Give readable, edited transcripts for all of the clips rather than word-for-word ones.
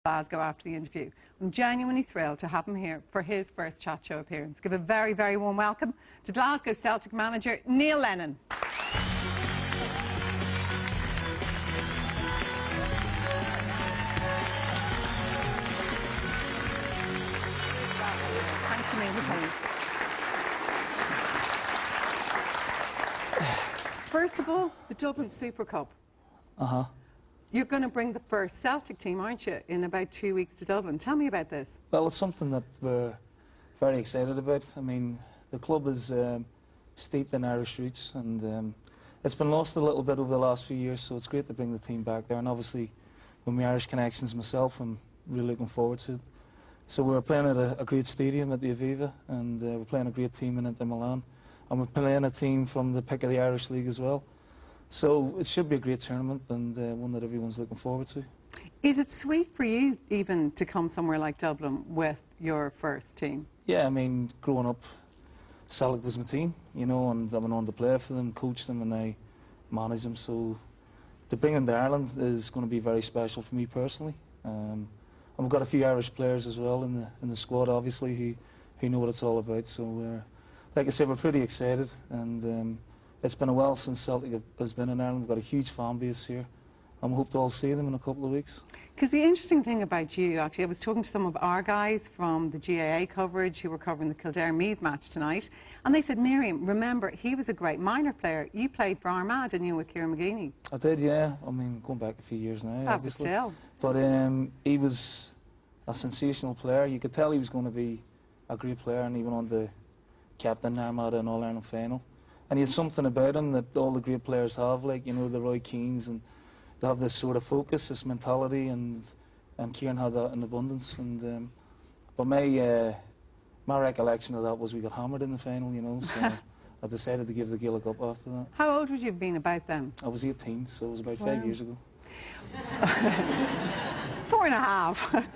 Glasgow after the interview. I'm genuinely thrilled to have him here for his first chat show appearance. Give a very, very warm welcome to Glasgow Celtic manager Neil Lennon. Thanks for coming. First of all, the Dublin Super Cup. You're going to bring the first Celtic team, aren't you, in about 2 weeks to Dublin. Tell me about this. Well, it's something that we're very excited about. I mean, the club is steeped in Irish roots, and it's been lost a little bit over the last few years, so it's great to bring the team back there. And obviously, with my Irish connections myself, I'm really looking forward to it. So we're playing at a great stadium at the Aviva, and we're playing a great team in Inter Milan. And we're playing a team from the pick of the Irish League as well. So it should be a great tournament, and one that everyone's looking forward to. Is it sweet for you even to come somewhere like Dublin with your first team? Yeah, I mean, growing up, Celtic was my team, you know, and I went on to play for them, coach them, and I manage them. So to bring them to Ireland is going to be very special for me personally. And we've got a few Irish players as well in the squad, obviously, who know what it's all about. So like I said, we're pretty excited, and it's been a while since Celtic has been in Ireland. We've got a huge fan base here, and we hope to all see them in a couple of weeks. Because the interesting thing about you, actually, I was talking to some of our guys from the GAA coverage who were covering the Kildare-Meath match tonight, and they said, Miriam, remember, he was a great minor player. You played for Armagh, didn't you, with Kieran McGeeney? I did, yeah. I mean, going back a few years now, obviously. Still. But he was a sensational player. You could tell he was going to be a great player, and he went on to captain Armagh in All-Ireland final. And he had something about him that all the great players have, like, you know, the Roy Keanes, and they have this sort of focus, this mentality, and Kieran had that in abundance. And but my recollection of that was we got hammered in the final, you know, so I decided to give the Gaelic up after that. How old would you have been about then? I was 18, so it was about 5 years ago. 4.5.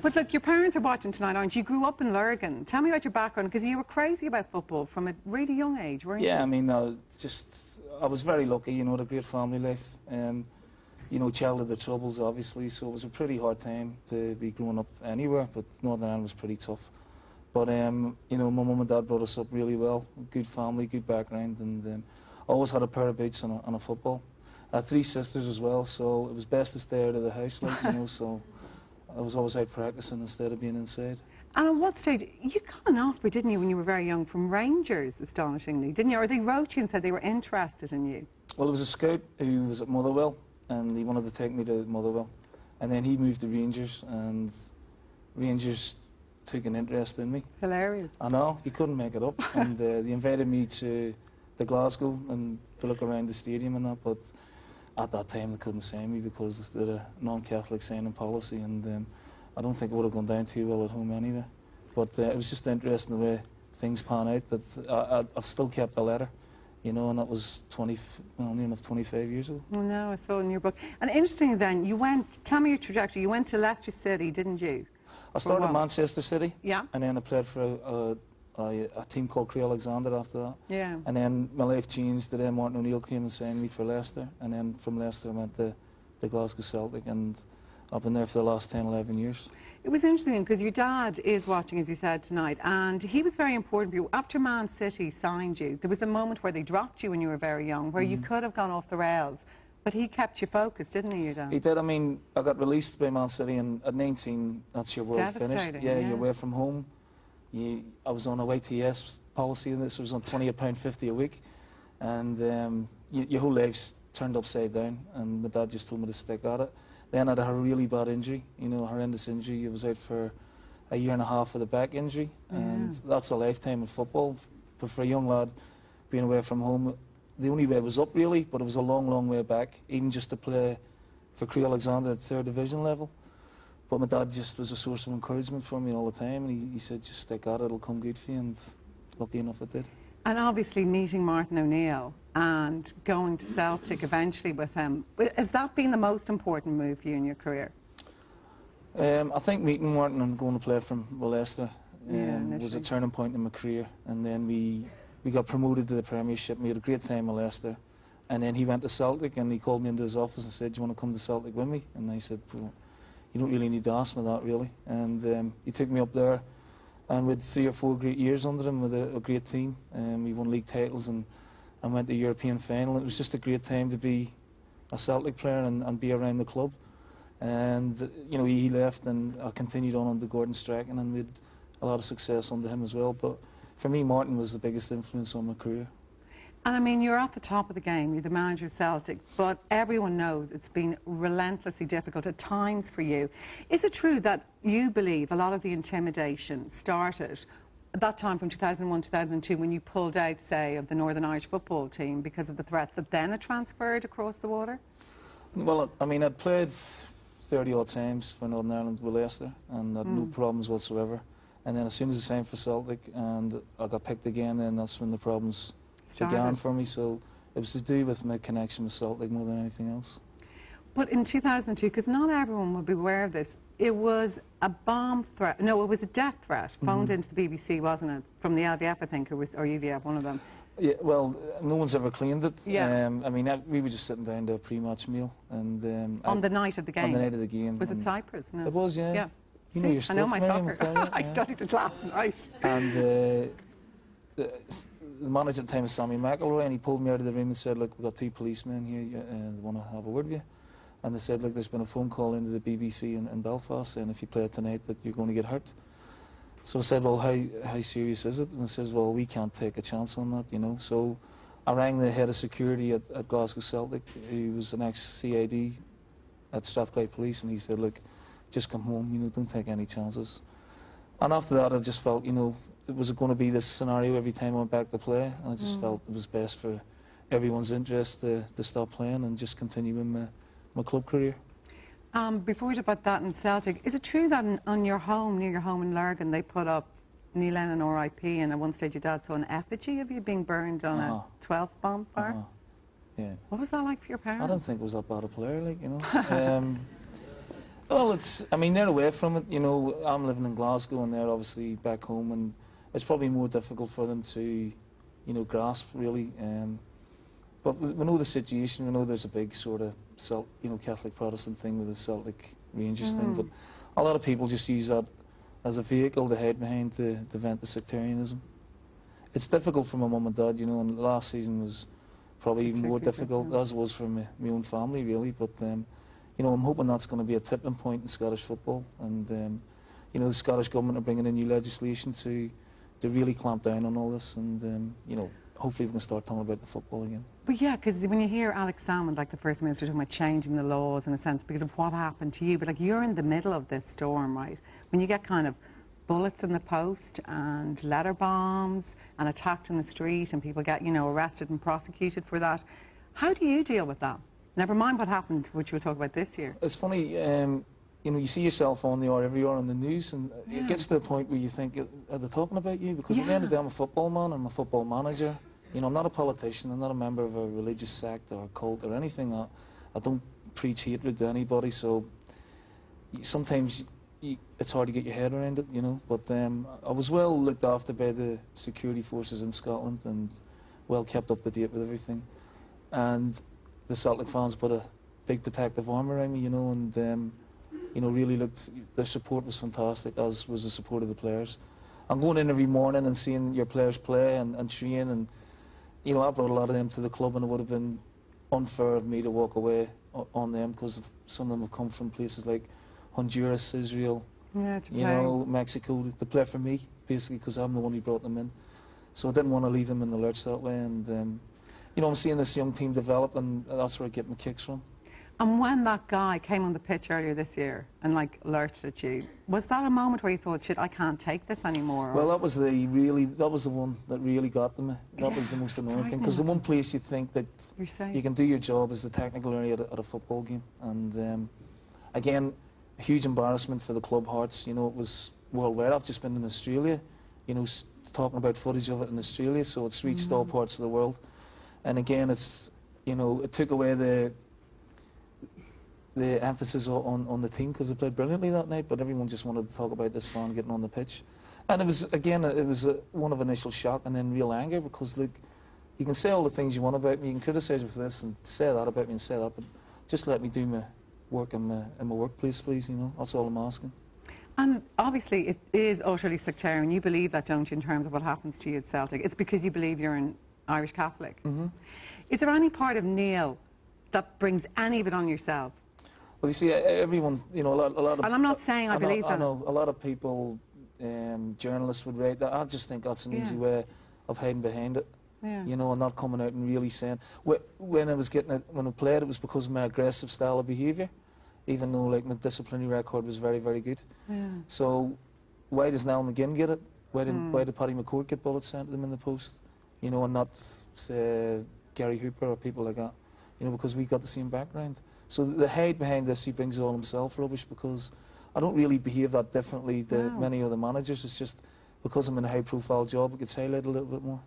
But look, your parents are watching tonight, aren't you? You grew up in Lurgan. Tell me about your background, because you were crazy about football from a really young age, weren't you? Yeah, I mean, I was very lucky, you know, had a great family life. You know, child of the Troubles, obviously, so it was a pretty hard time to be growing up anywhere, but Northern Ireland was pretty tough. But, you know, my mum and dad brought us up really well, good family, good background, and always had a pair of boots and a football. I had 3 sisters as well, so it was best to stay out of the house, like, you know, so I was always out practicing instead of being inside. And at what stage, you got an offer, didn't you, when you were very young, from Rangers, astonishingly, didn't you? Or they wrote you and said they were interested in you? Well, there was a scout who was at Motherwell, and he wanted to take me to Motherwell. And then he moved to Rangers, and Rangers took an interest in me. Hilarious. I know, you couldn't make it up. And they invited me to Glasgow and to look around the stadium and that, but at that time they couldn't sign me because they're a non-Catholic signing policy, and I don't think it would have gone down too well at home anyway. But it was just interesting the way things pan out, that I've still kept the letter. You know, and that was near enough 25 years ago. Oh, no, I saw it in your book. And interestingly then, you went, tell me your trajectory, you went to Leicester City, didn't you? I started at Manchester City. Yeah. And then I played for a team called Crewe Alexander after that. Yeah. And then my life changed. Today Martin O'Neill came and signed me for Leicester. And then from Leicester I went to the Glasgow Celtic, and I've been there for the last 10, 11 years. It was interesting because your dad is watching, as you said, tonight, and he was very important for you. After Man City signed you, there was a moment where they dropped you when you were very young, where you could have gone off the rails, but he kept you focused, didn't he, your dad? He did. I mean, I got released by Man City, and at 19, that's your world finished. Yeah, you're away from home. I was on a YTS policy, and this was on £28.50 a week, and your whole life's turned upside down, and my dad just told me to stick at it. Then I had a really bad injury, you know, a horrendous injury. I was out for a year and a half with a back injury, and that's a lifetime in football. But for a young lad, being away from home, the only way was up, really, but it was a long, long way back, even just to play for Crewe Alexander at 3rd division level. But my dad just was a source of encouragement for me all the time, and he said, just stick at it, it'll come good for you, and lucky enough it did. And obviously meeting Martin O'Neill and going to Celtic eventually with him, has that been the most important move for you in your career? I think meeting Martin and going to play for him with Leicester was a turning point in my career. And then we got promoted to the Premiership. We had a great time with Leicester. And then he went to Celtic, and he called me into his office and said, do you want to come to Celtic with me? And I said, well, you don't really need to ask me that, really. And he took me up there, and with 3 or 4 great years under him, with a great team. We won league titles and went to the European final. It was just a great time to be a Celtic player and be around the club. And you know, he left, and I continued on under Gordon Strachan, and we had a lot of success under him as well. But for me, Martin was the biggest influence on my career. And I mean, you're at the top of the game, you're the manager of Celtic, but everyone knows it's been relentlessly difficult at times for you. Is it true that you believe a lot of the intimidation started at that time from 2001, 2002, when you pulled out, say, of the Northern Irish football team because of the threats that then had transferred across the water? Well, I mean, I'd played 30-odd times for Northern Ireland with Leicester, and I had no problems whatsoever. And then as soon as I signed for Celtic and I got picked again, then that's when the problems began for me. So it was to do with my connection with Celtic more than anything else. But in 2002, because not everyone would be aware of this, it was a bomb threat. No, it was a death threat phoned into the BBC, wasn't it? From the LVF, I think, or UVF, one of them. Yeah, well, no one's ever claimed it. Yeah. I mean, we were just sitting down to a pre-match meal, and on the night of the game. On the night of the game. Was it Cyprus? No. It was, yeah. Yeah. You know your stuff, I know my Miriam, soccer. I studied it last night. And the manager at the time was Sammy McElroy, and he pulled me out of the room and said, "Look, we've got 2 policemen here. They want to have a word with you." And they said, "Look, there's been a phone call into the BBC in Belfast saying if you play it tonight that you're going to get hurt." So I said, "Well, how serious is it?" And he says, "Well, we can't take a chance on that, you know." So I rang the head of security at Glasgow Celtic, who was an ex-CID at Strathclyde Police, and he said, "Look, just come home, you know, don't take any chances." And after that, I just felt, you know, it was going to be this scenario every time I went back to play, and I just felt it was best for everyone's interest to stop playing and just continue in my club career. Before we talk about that in Celtic, is it true that on your home, near your home in Lurgan, they put up Neil Lennon R.I.P. and at one stage your dad saw an effigy of you being burned on a 12th bonfire? Yeah. What was that like for your parents? I don't think it was that bad a player, like, you know. Well, I mean, they're away from it, you know. I'm living in Glasgow and they're obviously back home, and it's probably more difficult for them to, you know, grasp, really. But we know the situation. We know there's a big sort of, you know, Catholic Protestant thing with the Celtic Rangers thing, but a lot of people just use that as a vehicle to hide behind to vent the sectarianism. It's difficult for my mum and dad, you know, and last season was probably even more difficult, as was for my own family, really. But you know, I'm hoping that's going to be a tipping point in Scottish football, and you know, the Scottish government are bringing in new legislation to really clamp down on all this, and you know, hopefully we can start talking about the football again. But yeah, because when you hear Alex Salmond, like the First Minister, talking about changing the laws in a sense because of what happened to you, but like you're in the middle of this storm, right? When you get kind of bullets in the post and letter bombs and attacked in the street and people get, you know, arrested and prosecuted for that, how do you deal with that? Never mind what happened, which we'll talk about this year. It's funny, you know, you see yourself on the every hour on the news, and it gets to the point where you think, are they talking about you? Because at the end of the day, I'm a football man, I'm a football manager. You know, I'm not a politician, I'm not a member of a religious sect or a cult or anything. I don't preach hatred to anybody, so sometimes it's hard to get your head around it, you know. But I was well looked after by the security forces in Scotland and well kept up to date with everything. And the Celtic fans put a big protective arm around me, you know, and you know, really looked, their support was fantastic, as was the support of the players. I'm going in every morning and seeing your players play and train, and you know, I brought a lot of them to the club, and it would have been unfair of me to walk away on them, because some of them have come from places like Honduras, Israel, you know, Mexico, to play for me, basically, because I'm the one who brought them in. So I didn't want to leave them in the lurch that way, and you know, I'm seeing this young team develop, and that's where I get my kicks from. And when that guy came on the pitch earlier this year and like lurched at you, was that a moment where you thought, shit, I can't take this anymore? Well, that was the one that really got to me. That was the most annoying thing, because the one place you think that you can do your job is the technical area at a football game. And again, a huge embarrassment for the club Hearts. You know, it was worldwide. I've just been in Australia, you know, talking about footage of it in Australia, so it's reached all parts of the world. And again, it's, you know, it took away the emphasis on the team, because they played brilliantly that night, but everyone just wanted to talk about this fan getting on the pitch. And it was, again, it was one of initial shock and then real anger, because, look, you can say all the things you want about me, you can criticise me for this and say that about me and say that, but just let me do work in my workplace, please, you know. That's all I'm asking. And obviously it is utterly sectarian. You believe that, don't you, in terms of what happens to you at Celtic? It's because you believe you're an Irish Catholic. Mm-hmm. Is there any part of Neil that brings any of it on yourself? Well, you see, everyone, you know, a lot of... And I'm not saying I believe that. I know, a lot of people, journalists would rate that. I just think that's an easy way of hiding behind it. Yeah. You know, and not coming out and really saying... When I was getting it, when I played, it was because of my aggressive style of behaviour, even though, like, my disciplinary record was very, very good. Yeah. So, why does Niall McGinn get it? Why did Paddy McCourt get bullets sent to them in the post? You know, and not, say, Gary Hooper or people like that. You know, because we got the same background. So the hide behind this, he brings it all himself, rubbish, because I don't really behave that differently to many other managers. It's just because I'm in a high-profile job, it gets highlighted a little bit more.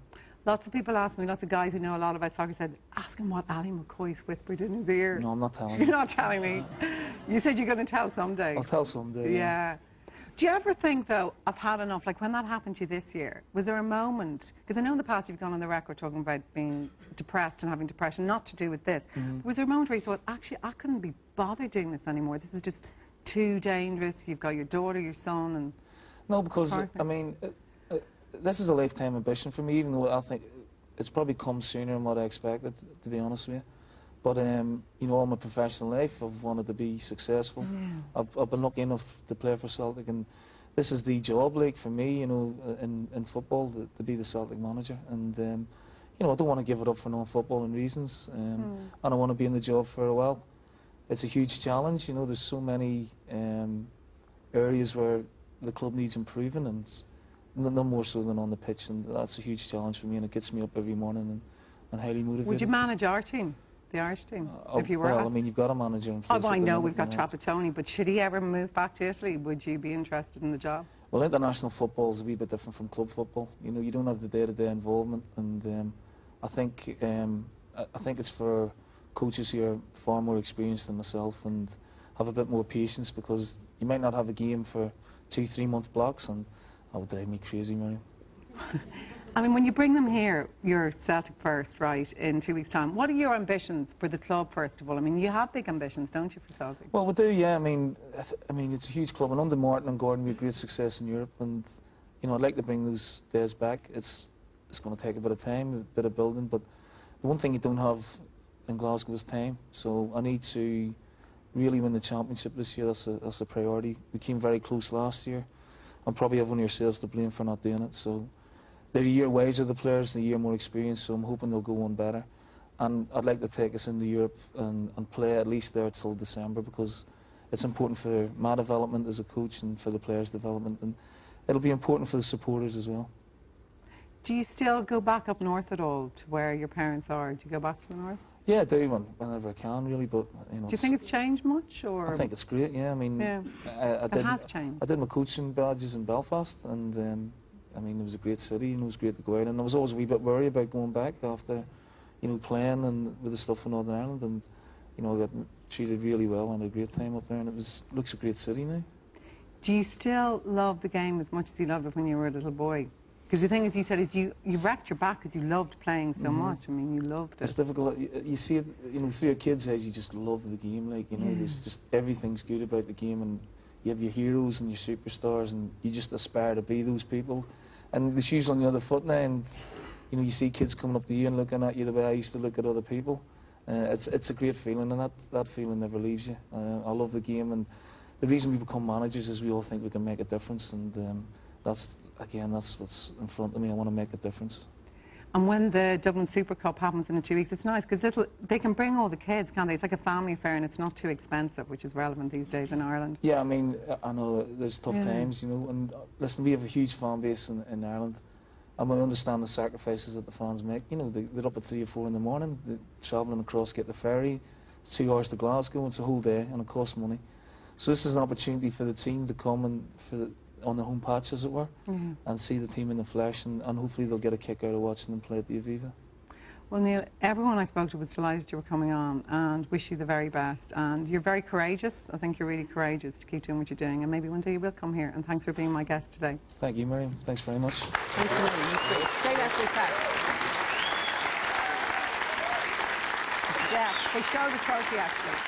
Lots of people ask me, lots of guys who know a lot about soccer said, ask him what Ali McCoy's whispered in his ear. No, I'm not telling you. You're not telling me. You said you're going to tell someday. I'll tell someday, yeah. Do you ever think, though, I've had enough? Like, when that happened to you this year, was there a moment... Because I know in the past you've gone on the record talking about being depressed and having depression, not to do with this. Was there a moment where you thought, actually, I couldn't be bothered doing this anymore? This is just too dangerous. You've got your daughter, your son, and... No, because, I mean, this is a lifetime ambition for me, even though I think it's probably come sooner than what I expected, to be honest with you. But, you know, all my professional life, I've wanted to be successful. Yeah. I've been lucky enough to play for Celtic, and this is the job, like, for me, you know, in football, to be the Celtic manager. And, you know, I don't want to give it up for non-footballing reasons, and I want to be in the job for a while. It's a huge challenge, you know, there's so many areas where the club needs improving, and no more so than on the pitch, and that's a huge challenge for me, and it gets me up every morning and highly motivated. Would you manage our team? The Irish team, if you were well, asked? I mean, you've got a manager in place. Oh, I know, we've got Trapattoni, but should he ever move back to Italy, would you be interested in the job? Well, international football is a wee bit different from club football. You know, you don't have the day-to-day involvement, and I think it's for coaches who are far more experienced than myself and have a bit more patience, because you might not have a game for 2-3 month blocks, and that would drive me crazy, Miriam. I mean, when you bring them here, you're Celtic first, right, in 2 weeks' time. What are your ambitions for the club, first of all? I mean, you have big ambitions, don't you, for Celtic? Well, we do, yeah. I mean, it's a huge club. And under Martin and Gordon, we had great success in Europe. And, you know, I'd like to bring those days back. It's going to take a bit of time, a bit of building. But the one thing you don't have in Glasgow is time. So I need to really win the championship this year. That's a priority. We came very close last year. And probably have only ourselves to blame for not doing it. So they're a year wiser, the players, a year more experienced, so I'm hoping they'll go on better. And I'd like to take us into Europe and play at least there till December, because it's important for my development as a coach and for the players' development, and it'll be important for the supporters as well. Do you still go back up north at all, to where your parents are? Do you go back to the north? Yeah, I do, whenever I can, really, but, you know... Do you think it's changed much, or...? I think it's great, yeah, I mean... Yeah, it has changed. I did my coaching badges in Belfast, and... I mean, it was a great city, and it was great to go out, and I was always a wee bit worried about going back after, you know, playing and with the stuff in Northern Ireland, and, you know, I got treated really well and had a great time up there, and looks a great city now. Do you still love the game as much as you loved it when you were a little boy? Because the thing is, you said, is you wrecked your back because you loved playing so much. I mean, you loved it. It's difficult. You see it, you know, through your kids' age, you just love the game, like, you know, there's just everything's good about the game, and you have your heroes and your superstars, and you just aspire to be those people. And the shoes on the other foot now, and you know, you see kids coming up to you and looking at you the way I used to look at other people. It's a great feeling, and that feeling never leaves you. I love the game, and the reason we become managers is we all think we can make a difference, and that's what's in front of me. I want to make a difference. And when the Dublin Super Cup happens in 2 weeks, it's nice because they can bring all the kids, can't they? It's like a family affair, and it's not too expensive, which is relevant these days in Ireland. Yeah, I mean, I know there's tough times, you know, and listen, we have a huge fan base in Ireland, and we understand the sacrifices that the fans make. You know, they're up at 3 or 4 in the morning, they're travelling across, get the ferry, it's 2 hours to Glasgow, it's a whole day, and it costs money. So this is an opportunity for the team to come and on the home patch, as it were, and see the team in the flesh, and hopefully they'll get a kick out of watching them play at the Aviva. Well, Neil, everyone I spoke to was delighted you were coming on, and wish you the very best. And you're very courageous. I think you're really courageous to keep doing what you're doing, and maybe one day you will come here. And thanks for being my guest today. Thank you, Miriam. Thanks very much. Thanks a million. Stay there for a sec. Yeah, they showed the trophy, actually.